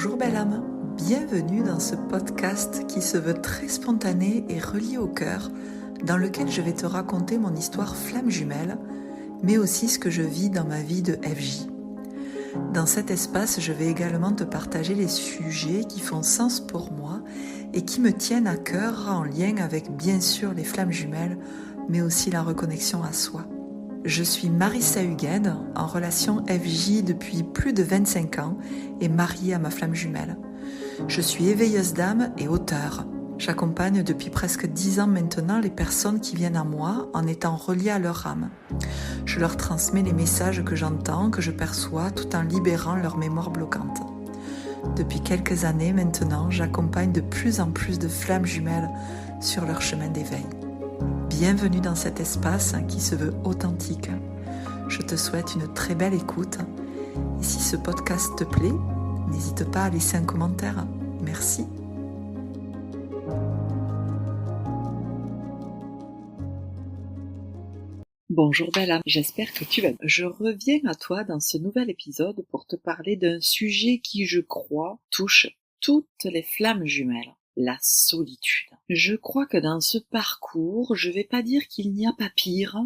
Bonjour belle âme, bienvenue dans ce podcast qui se veut très spontané et relié au cœur, dans lequel je vais te raconter mon histoire flamme jumelle, mais aussi ce que je vis dans ma vie de FJ. Dans cet espace, je vais également te partager les sujets qui font sens pour moi et qui me tiennent à cœur en lien avec bien sûr les flammes jumelles, mais aussi la reconnexion à soi. Je suis Marissa Hugued, en relation FJ depuis plus de 25 ans et mariée à ma flamme jumelle. Je suis éveilleuse d'âme et auteure. J'accompagne depuis presque 10 ans maintenant les personnes qui viennent à moi en étant reliées à leur âme. Je leur transmets les messages que j'entends, que je perçois, tout en libérant leur mémoire bloquante. Depuis quelques années maintenant, j'accompagne de plus en plus de flammes jumelles sur leur chemin d'éveil. Bienvenue dans cet espace qui se veut authentique. Je te souhaite une très belle écoute. Et si ce podcast te plaît, n'hésite pas à laisser un commentaire. Merci. Bonjour belle âme, j'espère que tu vas bien. Je reviens à toi dans ce nouvel épisode pour te parler d'un sujet qui, je crois, touche toutes les flammes jumelles. La solitude. Je crois que dans ce parcours, je vais pas dire qu'il n'y a pas pire,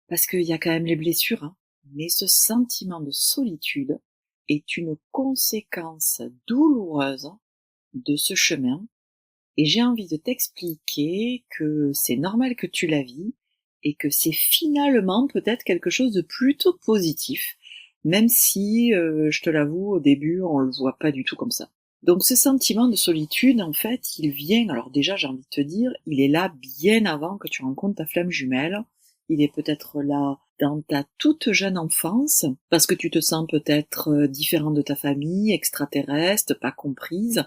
parce qu'il y a quand même les blessures, mais ce sentiment de solitude est une conséquence douloureuse de ce chemin, et j'ai envie de t'expliquer que c'est normal que tu la vis, et que c'est finalement peut-être quelque chose de plutôt positif, même si, je te l'avoue, au début, on le voit pas du tout comme ça. Donc ce sentiment de solitude, en fait, il vient, alors déjà j'ai envie de te dire, il est là bien avant que tu rencontres ta flamme jumelle, il est peut-être là dans ta toute jeune enfance, parce que tu te sens peut-être différent de ta famille, extraterrestre, pas comprise,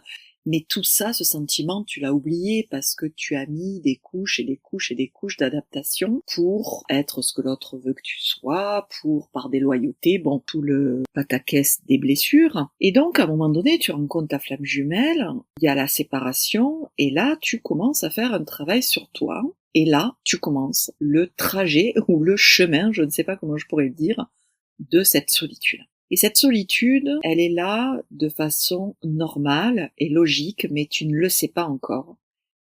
mais tout ça, ce sentiment, tu l'as oublié parce que tu as mis des couches et des couches et des couches d'adaptation pour être ce que l'autre veut que tu sois, par déloyauté, bon, tout le pataquès des blessures. Et donc, à un moment donné, tu rencontres ta flamme jumelle, il y a la séparation, et là, tu commences à faire un travail sur toi, et là, tu commences le trajet ou le chemin, je ne sais pas comment je pourrais le dire, de cette solitude. Et cette solitude, elle est là de façon normale et logique, mais tu ne le sais pas encore.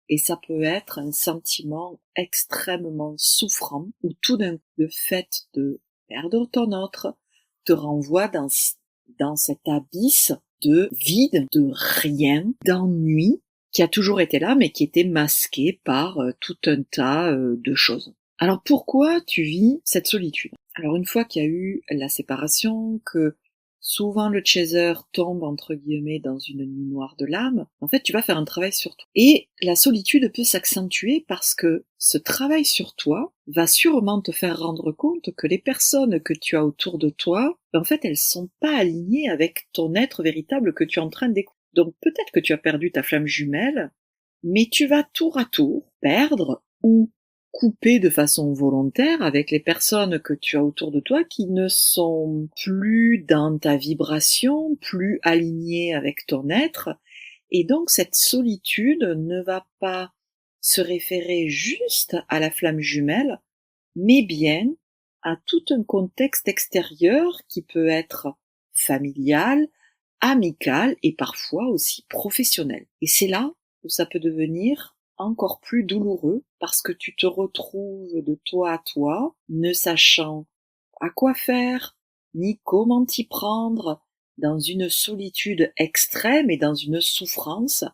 Et ça peut être un sentiment extrêmement souffrant, où tout d'un coup, le fait de perdre ton autre te renvoie dans cet abysse de vide, de rien, d'ennui, qui a toujours été là, mais qui était masqué par tout un tas de choses. Alors pourquoi tu vis cette solitude ? Alors une fois qu'il y a eu la séparation, que souvent le chaser tombe entre guillemets dans une nuit noire de l'âme, en fait tu vas faire un travail sur toi. Et la solitude peut s'accentuer parce que ce travail sur toi va sûrement te faire rendre compte que les personnes que tu as autour de toi, en fait elles sont pas alignées avec ton être véritable que tu es en train de découvrir. Donc peut-être que tu as perdu ta flamme jumelle, mais tu vas tour à tour perdre ou couper de façon volontaire avec les personnes que tu as autour de toi qui ne sont plus dans ta vibration, plus alignées avec ton être. Et donc cette solitude ne va pas se référer juste à la flamme jumelle, mais bien à tout un contexte extérieur qui peut être familial, amical et parfois aussi professionnel. Et c'est là où ça peut devenir encore plus douloureux parce que tu te retrouves de toi à toi, ne sachant à quoi faire, ni comment t'y prendre, dans une solitude extrême et dans une souffrance,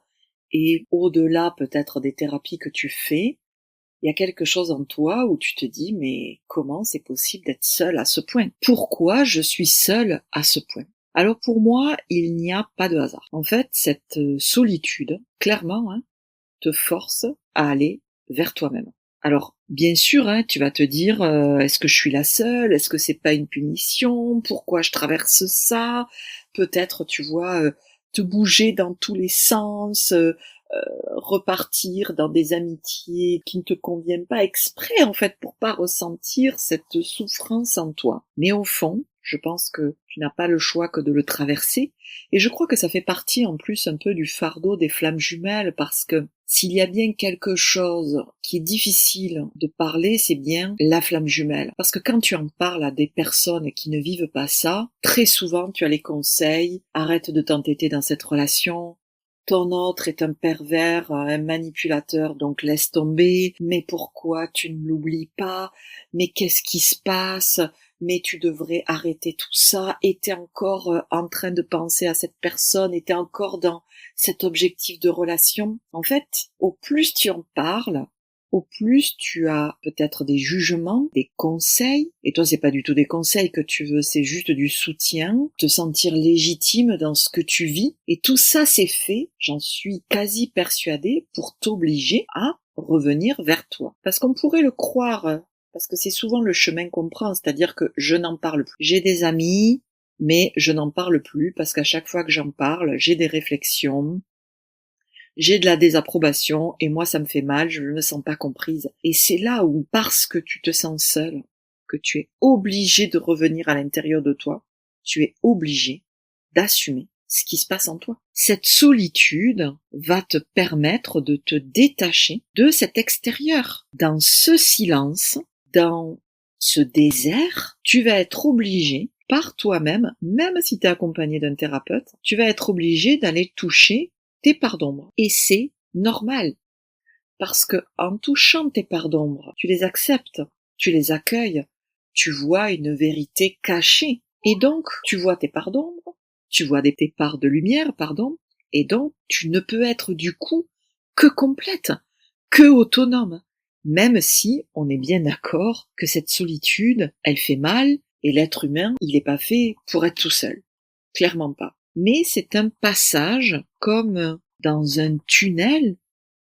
et au-delà peut-être des thérapies que tu fais, il y a quelque chose en toi où tu te dis mais comment c'est possible d'être seule à ce point ? Pourquoi je suis seule à ce point ? Alors pour moi, il n'y a pas de hasard. En fait, cette solitude, clairement, te force à aller vers toi-même. Alors, bien sûr, tu vas te dire, est-ce que je suis la seule ? Est-ce que c'est pas une punition ? Pourquoi je traverse ça ? Peut-être, tu vois, te bouger dans tous les sens, repartir dans des amitiés qui ne te conviennent pas exprès, en fait, pour pas ressentir cette souffrance en toi. Mais au fond, Je pense que tu n'as pas le choix que de le traverser. Et je crois que ça fait partie en plus un peu du fardeau des flammes jumelles, parce que s'il y a bien quelque chose qui est difficile de parler, c'est bien la flamme jumelle. Parce que quand tu en parles à des personnes qui ne vivent pas ça, très souvent tu as les conseils, arrête de t'entêter dans cette relation, ton autre est un pervers, un manipulateur, donc laisse tomber, mais pourquoi tu ne l'oublies pas, mais qu'est-ce qui se passe, mais tu devrais arrêter tout ça, et t'es encore en train de penser à cette personne, et t'es encore dans cet objectif de relation. En fait, au plus tu en parles, au plus tu as peut-être des jugements, des conseils, et toi c'est pas du tout des conseils que tu veux, c'est juste du soutien, te sentir légitime dans ce que tu vis, et tout ça c'est fait, j'en suis quasi persuadée, pour t'obliger à revenir vers toi. Parce qu'on pourrait le croire, parce que c'est souvent le chemin qu'on prend, c'est-à-dire que je n'en parle plus. J'ai des amis, mais je n'en parle plus, parce qu'à chaque fois que j'en parle, j'ai des réflexions, j'ai de la désapprobation, et moi ça me fait mal, je ne me sens pas comprise. Et c'est là où, parce que tu te sens seule, que tu es obligé de revenir à l'intérieur de toi, tu es obligé d'assumer ce qui se passe en toi. Cette solitude va te permettre de te détacher de cet extérieur. Dans ce silence, dans ce désert, tu vas être obligé, par toi-même, même si tu es accompagné d'un thérapeute, tu vas être obligé d'aller toucher tes parts d'ombre. Et c'est normal. Parce que en touchant tes parts d'ombre, tu les acceptes, tu les accueilles, tu vois une vérité cachée. Et donc, tu vois tes parts d'ombre, tu vois tes parts de lumière, pardon, et donc tu ne peux être du coup que complète, que autonome, même si on est bien d'accord que cette solitude, elle fait mal, et l'être humain, il n'est pas fait pour être tout seul. Clairement pas. Mais c'est un passage comme dans un tunnel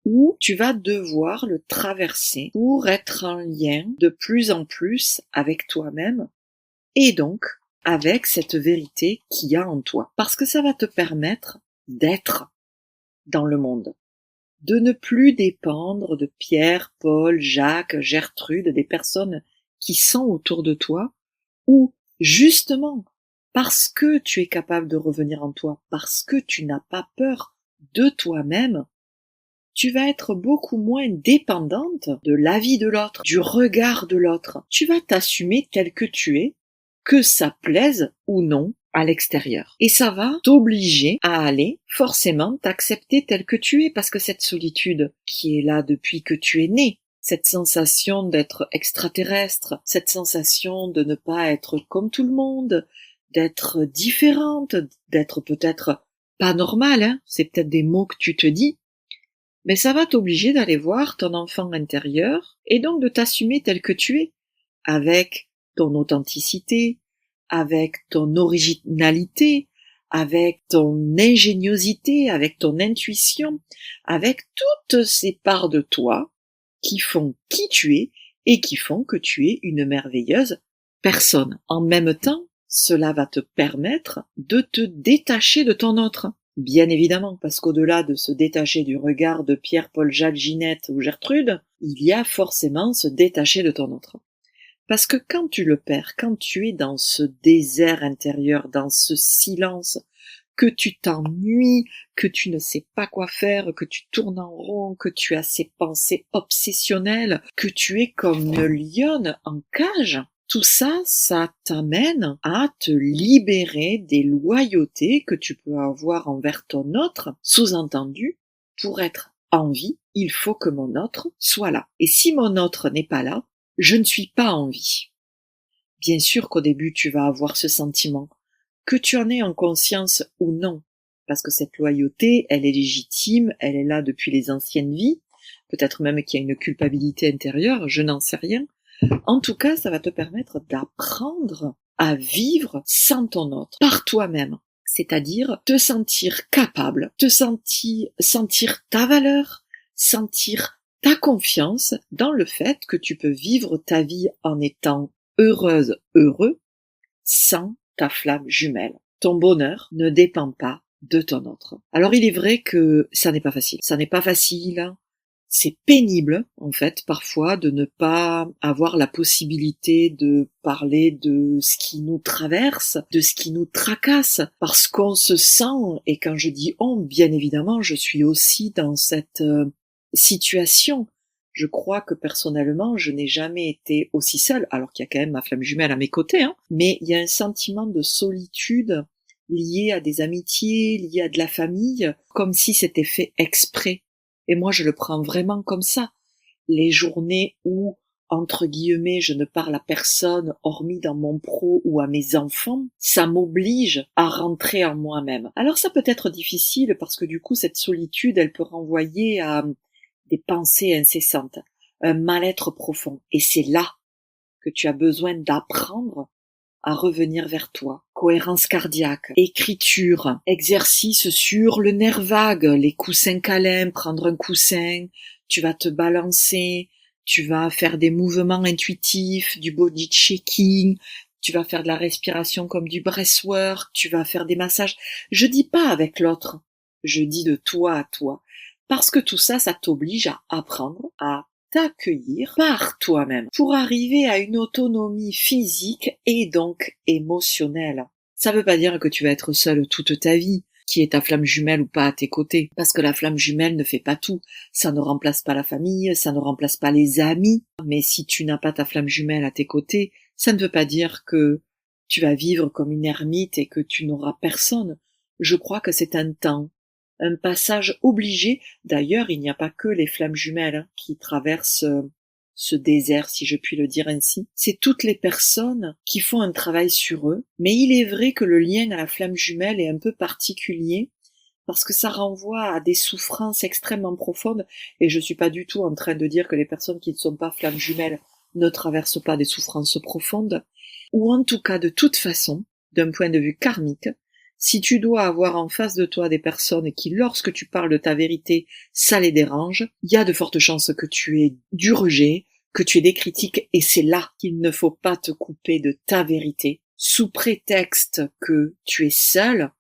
où tu vas devoir le traverser pour être en lien de plus en plus avec toi-même et donc avec cette vérité qu'il y a en toi. Parce que ça va te permettre d'être dans le monde, de ne plus dépendre de Pierre, Paul, Jacques, Gertrude, des personnes qui sont autour de toi, ou justement parce que tu es capable de revenir en toi, parce que tu n'as pas peur de toi-même, tu vas être beaucoup moins dépendante de l'avis de l'autre, du regard de l'autre. Tu vas t'assumer tel que tu es, que ça plaise ou non à l'extérieur. Et ça va t'obliger à aller forcément t'accepter tel que tu es, parce que cette solitude qui est là depuis que tu es né, cette sensation d'être extraterrestre, cette sensation de ne pas être comme tout le monde, d'être différente, d'être peut-être pas normale, hein, c'est peut-être des mots que tu te dis, mais ça va t'obliger d'aller voir ton enfant intérieur et donc de t'assumer tel que tu es, avec ton authenticité, avec ton originalité, avec ton ingéniosité, avec ton intuition, avec toutes ces parts de toi qui font qui tu es et qui font que tu es une merveilleuse personne. En même temps, cela va te permettre de te détacher de ton autre. Bien évidemment, parce qu'au-delà de se détacher du regard de Pierre, Paul, Jacques, Ginette ou Gertrude, il y a forcément se détacher de ton autre. Parce que quand tu le perds, quand tu es dans ce désert intérieur, dans ce silence, que tu t'ennuies, que tu ne sais pas quoi faire, que tu tournes en rond, que tu as ces pensées obsessionnelles, que tu es comme une lionne en cage, tout ça, ça t'amène à te libérer des loyautés que tu peux avoir envers ton autre, sous-entendu, pour être en vie, il faut que mon autre soit là. Et si mon autre n'est pas là, je ne suis pas en vie. Bien sûr qu'au début tu vas avoir ce sentiment, que tu en aies en conscience ou non, parce que cette loyauté, elle est légitime, elle est là depuis les anciennes vies, peut-être même qu'il y a une culpabilité intérieure, je n'en sais rien. En tout cas, ça va te permettre d'apprendre à vivre sans ton autre, par toi-même. C'est-à-dire te sentir capable, te sentir ta valeur, sentir ta confiance dans le fait que tu peux vivre ta vie en étant heureuse, heureux, sans ta flamme jumelle. Ton bonheur ne dépend pas de ton autre. Alors il est vrai que ça n'est pas facile. Ça n'est pas facile C'est pénible, en fait, parfois, de ne pas avoir la possibilité de parler de ce qui nous traverse, de ce qui nous tracasse, parce qu'on se sent, et quand je dis on, bien évidemment, je suis aussi dans cette situation. Je crois que personnellement, je n'ai jamais été aussi seule, alors qu'il y a quand même ma flamme jumelle à mes côtés, hein, mais il y a un sentiment de solitude lié à des amitiés, lié à de la famille, comme si c'était fait exprès. Et moi, je le prends vraiment comme ça. Les journées où, entre guillemets, je ne parle à personne, hormis dans mon pro ou à mes enfants, ça m'oblige à rentrer en moi-même. Alors ça peut être difficile parce que du coup, cette solitude, elle peut renvoyer à des pensées incessantes, un mal-être profond. Et c'est là que tu as besoin d'apprendre à revenir vers toi. Cohérence cardiaque, écriture, exercice sur le nerf vague, les coussins câlins, prendre un coussin, tu vas te balancer, tu vas faire des mouvements intuitifs, du body shaking, tu vas faire de la respiration comme du breathwork, tu vas faire des massages. Je dis pas avec l'autre, je dis de toi à toi. Parce que tout ça, ça t'oblige à apprendre à t'accueillir par toi-même pour arriver à une autonomie physique et donc émotionnelle. Ça veut pas dire que tu vas être seule toute ta vie, qui est ta flamme jumelle ou pas à tes côtés, parce que la flamme jumelle ne fait pas tout. Ça ne remplace pas la famille, ça ne remplace pas les amis, mais si tu n'as pas ta flamme jumelle à tes côtés, ça ne veut pas dire que tu vas vivre comme une ermite et que tu n'auras personne. Je crois que c'est un temps, un passage obligé. D'ailleurs, il n'y a pas que les flammes jumelles qui traversent ce désert, si je puis le dire ainsi. C'est toutes les personnes qui font un travail sur eux. Mais il est vrai que le lien à la flamme jumelle est un peu particulier parce que ça renvoie à des souffrances extrêmement profondes. Et je suis pas du tout en train de dire que les personnes qui ne sont pas flammes jumelles ne traversent pas des souffrances profondes. Ou en tout cas, de toute façon, d'un point de vue karmique, si tu dois avoir en face de toi des personnes qui, lorsque tu parles de ta vérité, ça les dérange, il y a de fortes chances que tu aies du rejet, que tu aies des critiques, et c'est là qu'il ne faut pas te couper de ta vérité, sous prétexte que tu es seul,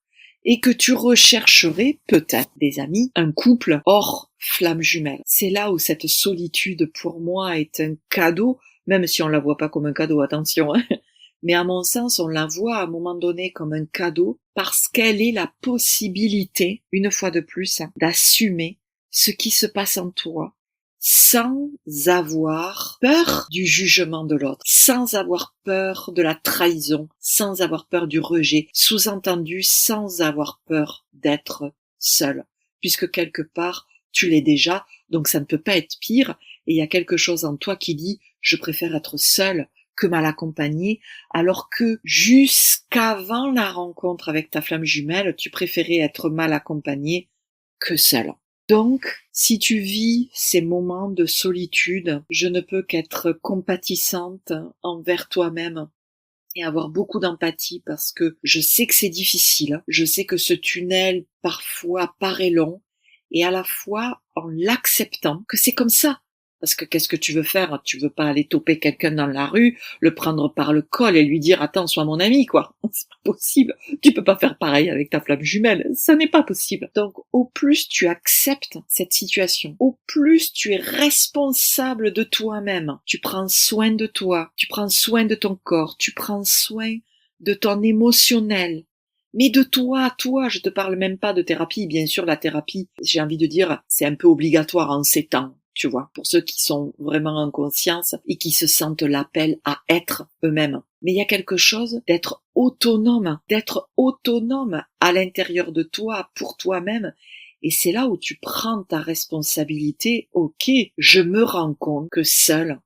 et que tu rechercherais peut-être des amis, un couple hors flamme jumelle. C'est là où cette solitude, pour moi, est un cadeau, même si on la voit pas comme un cadeau, attention, hein. Mais à mon sens, on la voit à un moment donné comme un cadeau parce qu'elle est la possibilité, une fois de plus, d'assumer ce qui se passe en toi sans avoir peur du jugement de l'autre, sans avoir peur de la trahison, sans avoir peur du rejet, sous-entendu sans avoir peur d'être seul, puisque quelque part, tu l'es déjà, donc ça ne peut pas être pire, et il y a quelque chose en toi qui dit « je préfère être seul » que mal accompagné, alors que jusqu'avant la rencontre avec ta flamme jumelle, tu préférais être mal accompagné que seul. Donc, si tu vis ces moments de solitude, je ne peux qu'être compatissante envers toi-même et avoir beaucoup d'empathie parce que je sais que c'est difficile, je sais que ce tunnel parfois paraît long, et à la fois en l'acceptant que c'est comme ça. Parce que qu'est-ce que tu veux faire? Tu veux pas aller toper quelqu'un dans la rue, le prendre par le col et lui dire attends, sois mon ami, quoi. C'est pas possible. Tu peux pas faire pareil avec ta flamme jumelle. Ça n'est pas possible. Donc, au plus tu acceptes cette situation, au plus tu es responsable de toi-même. Tu prends soin de toi, tu prends soin de ton corps, tu prends soin de ton émotionnel. Mais de toi, je te parle même pas de thérapie. Bien sûr, la thérapie, j'ai envie de dire, c'est un peu obligatoire en ces temps. Tu vois, pour ceux qui sont vraiment en conscience et qui se sentent l'appel à être eux-mêmes. Mais il y a quelque chose d'être autonome à l'intérieur de toi, pour toi-même. Et c'est là où tu prends ta responsabilité. Ok, je me rends compte que seul,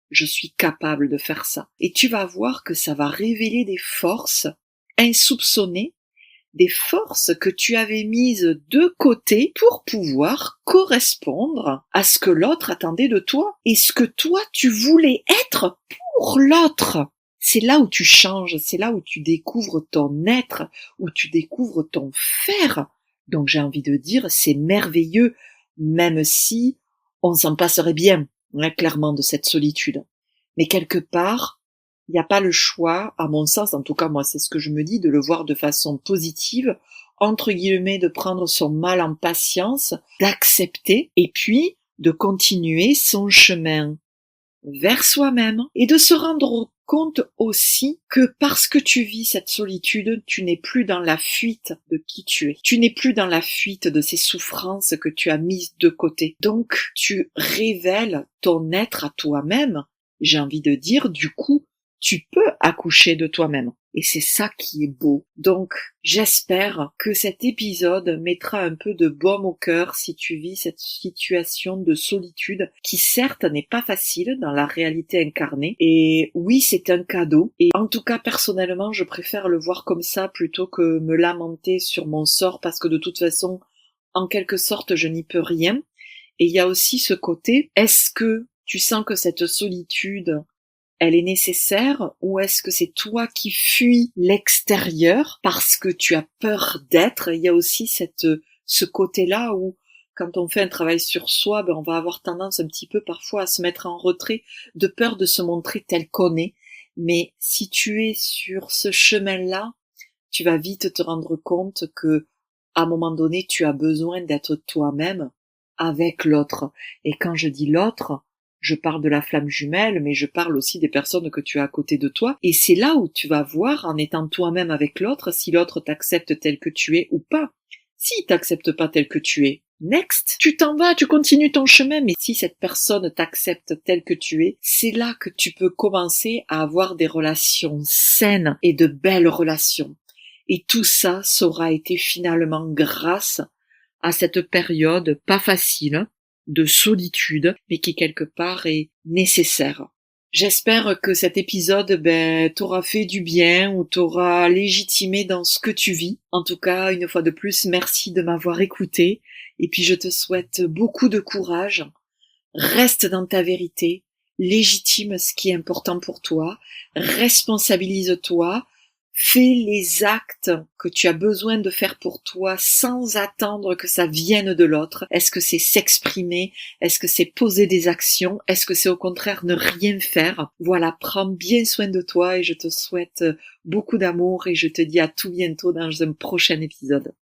je suis capable de faire ça. Et tu vas voir que ça va révéler des forces insoupçonnées, des forces que tu avais mises de côté pour pouvoir correspondre à ce que l'autre attendait de toi et ce que toi tu voulais être pour l'autre. C'est là où tu changes, c'est là où tu découvres ton être, où tu découvres ton faire. Donc j'ai envie de dire, c'est merveilleux, même si on s'en passerait bien, hein, clairement, de cette solitude. Mais quelque part, il n'y a pas le choix, à mon sens, en tout cas moi c'est ce que je me dis, de le voir de façon positive, entre guillemets, de prendre son mal en patience, d'accepter, et puis de continuer son chemin vers soi-même et de se rendre compte aussi que parce que tu vis cette solitude, tu n'es plus dans la fuite de qui tu es. Tu n'es plus dans la fuite de ces souffrances que tu as mises de côté. Donc, tu révèles ton être à toi-même. J'ai envie de dire, du coup, tu peux accoucher de toi-même. Et c'est ça qui est beau. Donc, j'espère que cet épisode mettra un peu de baume au cœur si tu vis cette situation de solitude qui certes n'est pas facile dans la réalité incarnée. Et oui, c'est un cadeau. Et en tout cas, personnellement, je préfère le voir comme ça plutôt que me lamenter sur mon sort parce que de toute façon, en quelque sorte, je n'y peux rien. Et il y a aussi ce côté, est-ce que tu sens que cette solitude elle est nécessaire ou est-ce que c'est toi qui fuis l'extérieur parce que tu as peur d'être? Il y a aussi ce côté-là où quand on fait un travail sur soi, on va avoir tendance un petit peu parfois à se mettre en retrait de peur de se montrer tel qu'on est. Mais si tu es sur ce chemin-là, tu vas vite te rendre compte que à un moment donné, tu as besoin d'être toi-même avec l'autre. Et quand je dis l'autre, je parle de la flamme jumelle, mais je parle aussi des personnes que tu as à côté de toi. Et c'est là où tu vas voir, en étant toi-même avec l'autre, si l'autre t'accepte tel que tu es ou pas. S'il t'accepte pas tel que tu es, next, tu t'en vas, tu continues ton chemin. Mais si cette personne t'accepte tel que tu es, c'est là que tu peux commencer à avoir des relations saines et de belles relations. Et tout ça, ça aura été finalement grâce à cette période pas facile, de solitude, mais qui quelque part est nécessaire. J'espère que cet épisode t'aura fait du bien ou t'aura légitimé dans ce que tu vis. En tout cas, une fois de plus, merci de m'avoir écouté. Et puis je te souhaite beaucoup de courage. Reste dans ta vérité, légitime ce qui est important pour toi, responsabilise-toi, fais les actes que tu as besoin de faire pour toi sans attendre que ça vienne de l'autre. Est-ce que c'est s'exprimer? Est-ce que c'est poser des actions? Est-ce que c'est au contraire ne rien faire? Voilà, prends bien soin de toi et je te souhaite beaucoup d'amour et je te dis à tout bientôt dans un prochain épisode.